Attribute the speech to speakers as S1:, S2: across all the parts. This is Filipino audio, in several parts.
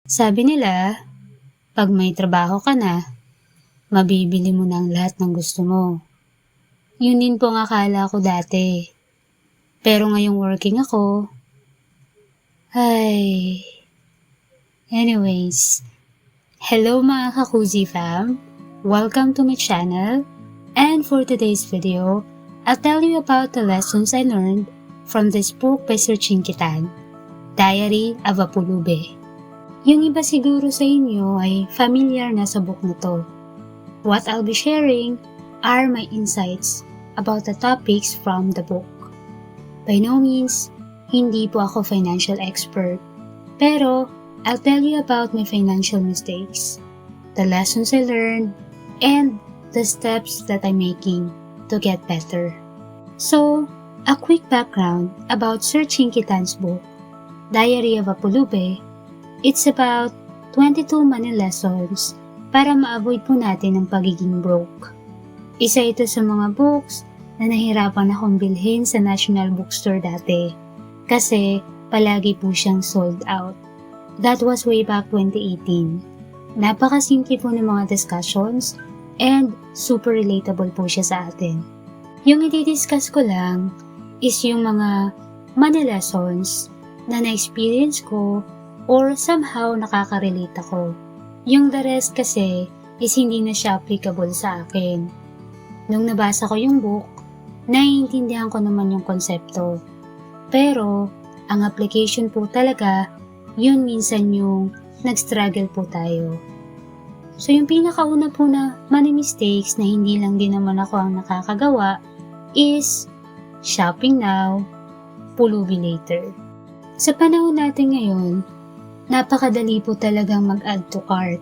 S1: Sabi nila, pag may trabaho ka na, mabibili mo na ang lahat ng gusto mo. Yun din po ang akala ko dati. Pero ngayong working ako, ay... Anyways, hello mga ka-Cozy fam! Welcome to my channel, and for today's video, I'll tell you about the lessons I learned from this book by Sir Chinkitan, Diary of a Pulube. Yung iba siguro sa inyo ay familiar na sa book na to. What I'll be sharing are my insights about the topics from the book. By no means, hindi po ako financial expert, pero I'll tell you about my financial mistakes, the lessons I learned, and the steps that I'm making to get better. So, a quick background about Sir Chinkitan's book, Diary of a Pulube. It's about 22 money lessons para ma-avoid po natin ang pagiging broke. Isa ito sa mga books na nahirapan akong bilhin sa National Bookstore dati kasi palagi po siyang sold out. That was way back 2018. Napakasimple po ng mga discussions and super relatable po siya sa atin. Yung i-discuss ko lang is yung mga money lessons na na-experience ko or somehow nakaka-relate ako. Yung the rest kasi is hindi na siya applicable sa akin. Nung nabasa ko yung book, naiintindihan ko naman yung konsepto. Pero, ang application po talaga, yun minsan yung nag-struggle po tayo. So yung pinakauna po na money mistakes na hindi lang din naman ako ang nakakagawa is shopping now, pulubi later. Sa panahon natin ngayon, napakadali po talagang mag-add to cart.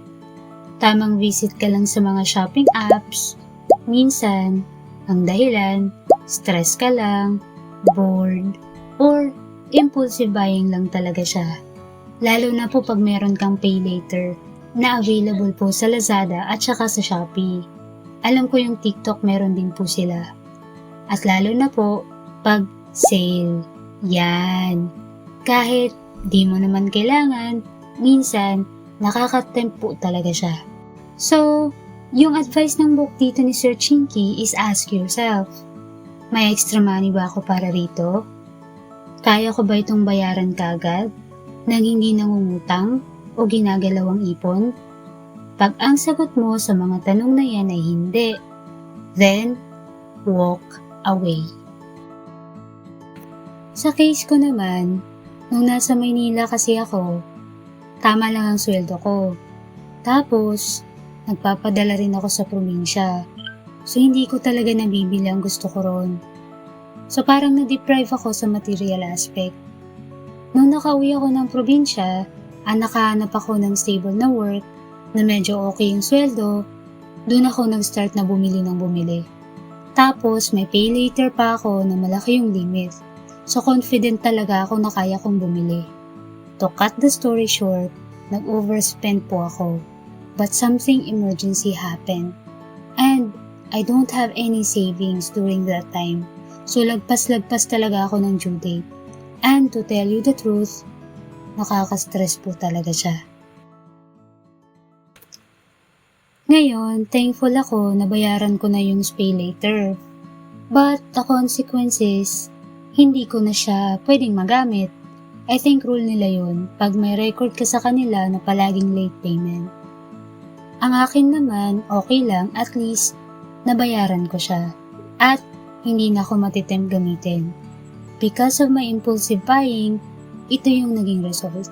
S1: Tamang visit ka lang sa mga shopping apps, minsan, ang dahilan, stress ka lang, bored, or impulsive buying lang talaga siya. Lalo na po pag meron kang pay later na available po sa Lazada at saka sa Shopee. Alam ko yung TikTok meron din po sila. At lalo na po pag sale. Yan. Kahit di mo naman kailangan, minsan nakaka-tempt po talaga siya. So, yung advice ng book dito ni Sir Chinky is ask yourself, may extra money ba ako para rito? Kaya ko ba itong bayaran kagad? Nang hindi nangungutang o ginagalawang ipon? Pag ang sagot mo sa mga tanong na yan ay hindi, then walk away. Sa case ko naman, nung nasa Maynila kasi ako, tama lang ang sweldo ko. Tapos, nagpapadala rin ako sa probinsya. So, hindi ko talaga nabibili ang gusto ko ron. So, parang na-deprive ako sa material aspect. Nung nakauwi ako ng probinsya, nakahanap ako ng stable na work na medyo okay yung sweldo, doon ako nag-start na bumili ng bumili. Tapos may pay later pa ako na malaki yung limit. So confident talaga ako na kaya kong bumili. To cut the story short, nag-overspend po ako. But something emergency happened. And I don't have any savings during that time. So lagpas-lagpas talaga ako ng due date. And to tell you the truth, nakaka-stress po talaga siya. Ngayon, thankful ako na bayaran ko na yung pay later. But the consequences, hindi ko na siya pwedeng magamit. I think rule nila yun pag may record ka sa kanila na palaging late payment. Ang akin naman, okay lang, at least nabayaran ko siya. At hindi na ako matitempt gamitin. Because of my impulsive buying, ito yung naging result.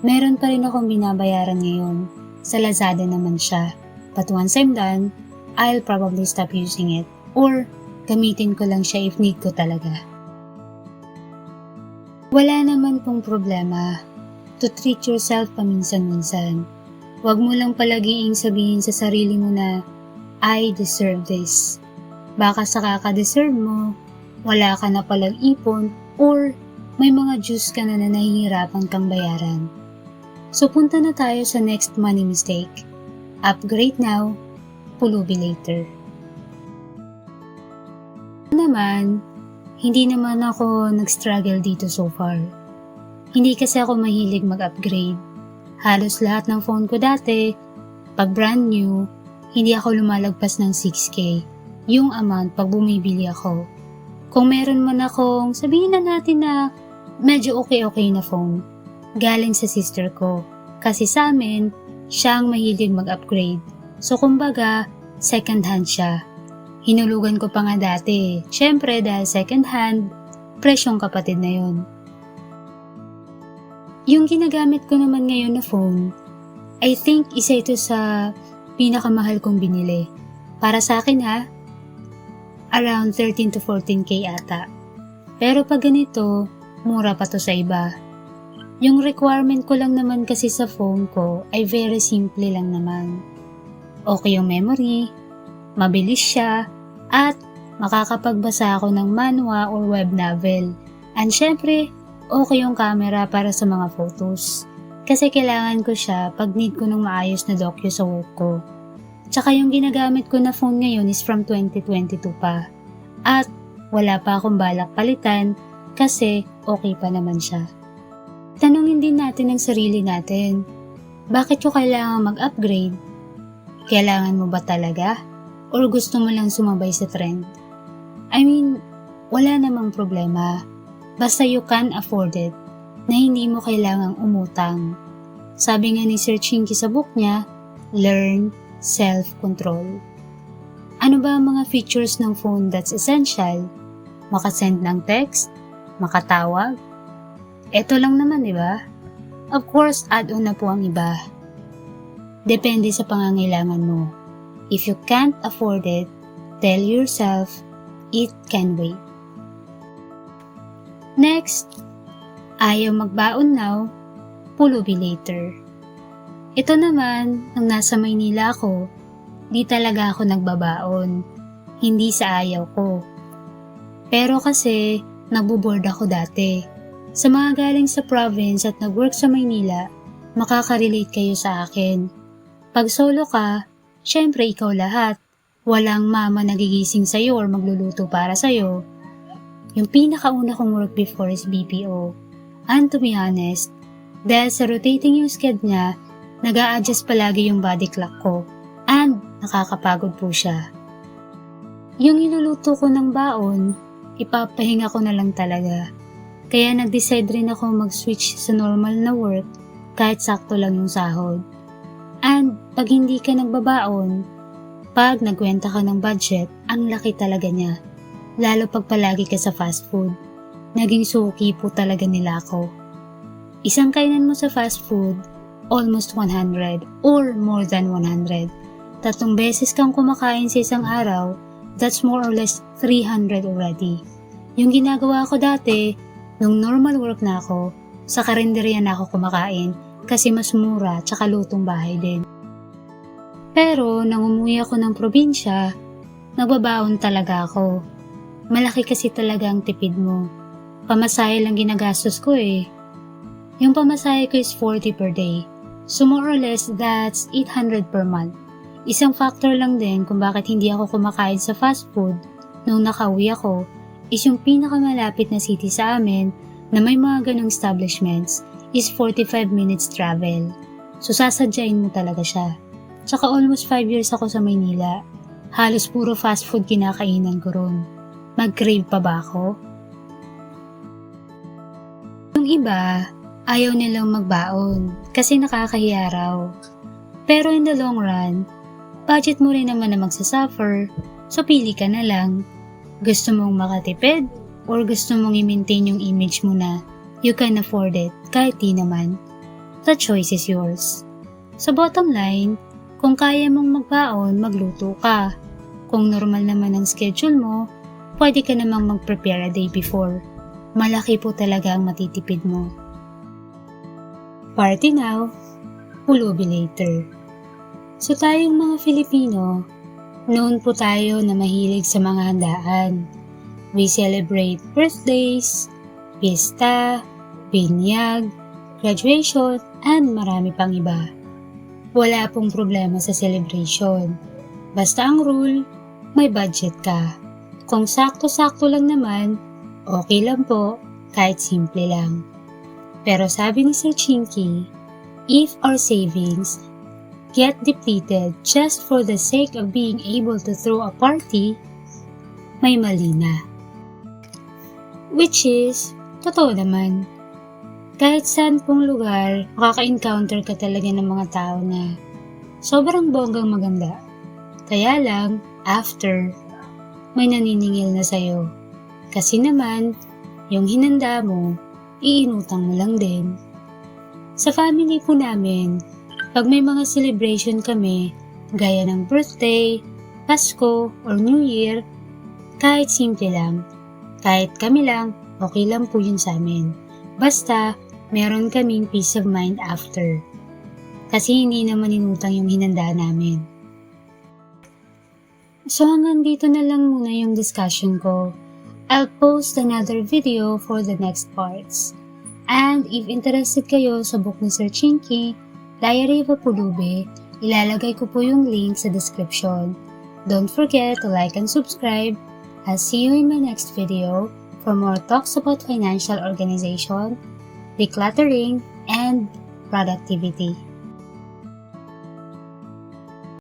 S1: Meron pa rin akong binabayaran ngayon. Sa Lazada naman siya. But once I'm done, I'll probably stop using it. Or gamitin ko lang siya if need ko talaga. Wala naman pong problema to treat yourself paminsan-minsan. Huwag mo lang palagiing sabihin sa sarili mo na, I deserve this. Baka sa kaka-deserve mo, wala ka na palang ipon or may mga dues ka na nahihirapan kang bayaran. So punta na tayo sa next money mistake. Upgrade now, pulubi later. Naman, hindi naman ako nag-struggle dito so far. Hindi kasi ako mahilig mag-upgrade. Halos lahat ng phone ko dati, pag brand new, hindi ako lumalagpas ng 6K, yung amount pag bumibili ako. Kung meron man akong, sabihin na natin na medyo okay na phone, galing sa sister ko. Kasi sa amin, siya ang mahilig mag-upgrade. So kumbaga, second hand siya. Hinulugan ko pa nga dati. Syempre dahil second hand, presyong kapatid na yun. Yung ginagamit ko naman ngayon na phone, I think isa ito sa pinakamahal kong binili. Para sa akin ha, around 13 to 14K ata. Pero pag ganito, mura pa to sa iba. Yung requirement ko lang naman kasi sa phone ko ay very simple lang naman. Okay yung memory, mabilis siya, at makakapagbasa ako ng manhwa or web novel. And syempre, okay yung camera para sa mga photos. Kasi kailangan ko siya pag need ko ng maayos na docu sa work ko. Tsaka yung ginagamit ko na phone ngayon is from 2022 pa. At wala pa akong balak palitan kasi okay pa naman siya. Tanungin din natin ang sarili natin. Bakit ko kailangan mag-upgrade? Kailangan mo ba talaga? Or gusto mo lang sumabay sa trend? I mean, wala namang problema. Basta you can afford it, na hindi mo kailangang umutang. Sabi nga ni Sir Chinky sa book niya, learn self-control. Ano ba ang mga features ng phone that's essential? Makasend ng text? Makatawag? Eto lang naman, di ba? Of course, add-on na po ang iba. Depende sa pangangailangan mo. If you can't afford it, tell yourself, it can wait. Next, ayaw magbaon now, pulubi later. Ito naman, nang nasa Maynila ako, di talaga ako nagbabaon. Hindi sa ayaw ko. Pero kasi, nagbo-board ako dati. Sa mga galing sa province at nag-work sa Maynila, makaka-relate kayo sa akin. Pag solo ka, syempre ikaw lahat. Walang mama nagigising sa'yo or magluluto para sa'yo. Yung pinakauna kong work before is BPO. And to be honest, dahil sa rotating yung sked niya, nag-a-adjust palagi yung body clock ko. And nakakapagod po siya. Yung iluluto ko ng baon, ipapahinga ko na lang talaga. Kaya nag-decide rin ako mag-switch sa normal na work kahit sakto lang yung sahod. And pag hindi ka nagbabaon, pag nagkwenta ka ng budget, ang laki talaga niya. Lalo pag palagi ka sa fast food. Naging suki po talaga nila ako. Isang kainan mo sa fast food, almost 100 or more than 100. 3 beses kang kumakain sa isang araw, that's more or less 300 already. Yung ginagawa ko dati, nung normal work na ako, sa karinderya na ako kumakain kasi mas mura tsaka lutong bahay din. Pero nang umuwi ako ng probinsya, nagbabaon talaga ako. Malaki kasi talaga ang tipid mo. Pamasahe lang ginagastos ko eh. Yung pamasahe ko is 40 per day. So more or less, that's 800 per month. Isang factor lang din kung bakit hindi ako kumakain sa fast food nung nakauwi ako is yung pinakamalapit na city sa amin na may mga ganong establishments is 45 minutes travel. So sasadyain mo talaga siya. Tsaka almost 5 years ako sa Maynila. Halos puro fast food kinakainan ko ron. Mag-crave pa ba ako? Yung iba, ayaw nilang magbaon kasi nakakahiya raw. Pero in the long run, budget mo rin naman na magsasuffer, so pili ka na lang. Gusto mong makatipid or gusto mong i-maintain yung image mo na you can afford it kahit di naman. The choice is yours. Sa bottom line, kung kaya mong magbaon, magluto ka. Kung normal naman ang schedule mo, pwede ka namang mag-prepare a day before. Malaki po talaga ang matitipid mo. Party now, pulubi later. So tayong mga Filipino, known po tayo na mahilig sa mga handaan. We celebrate birthdays, pista, binyag, graduation, and marami pang iba. Wala pong problema sa celebration. Basta ang rule, may budget ka. Kung sakto-sakto lang naman, okay lang po, kahit simple lang. Pero sabi ni Sir Chinky, if our savings get depleted just for the sake of being able to throw a party, may mali na. Which is, totoo naman. Kahit saan pong lugar, makaka-encounter ka talaga ng mga tao na sobrang bonggang maganda. Kaya lang, after, may naniningil na sa'yo. Kasi naman, yung hinanda mo, iinutang mo lang din. Sa family po namin, pag may mga celebration kami, gaya ng birthday, Pasko, or New Year, kahit simple lang, kahit kami lang, okay lang po yun sa amin. Basta, meron kaming peace of mind after. Kasi hindi naman inutang yung hinanda namin. So hanggang dito na lang muna yung discussion ko. I'll post another video for the next parts. And if interested kayo sa book ni Sir Chinky, Diary of a Pulube, ilalagay ko po yung link sa description. Don't forget to like and subscribe. I'll see you in my next video for more talks about financial organization, decluttering, and productivity.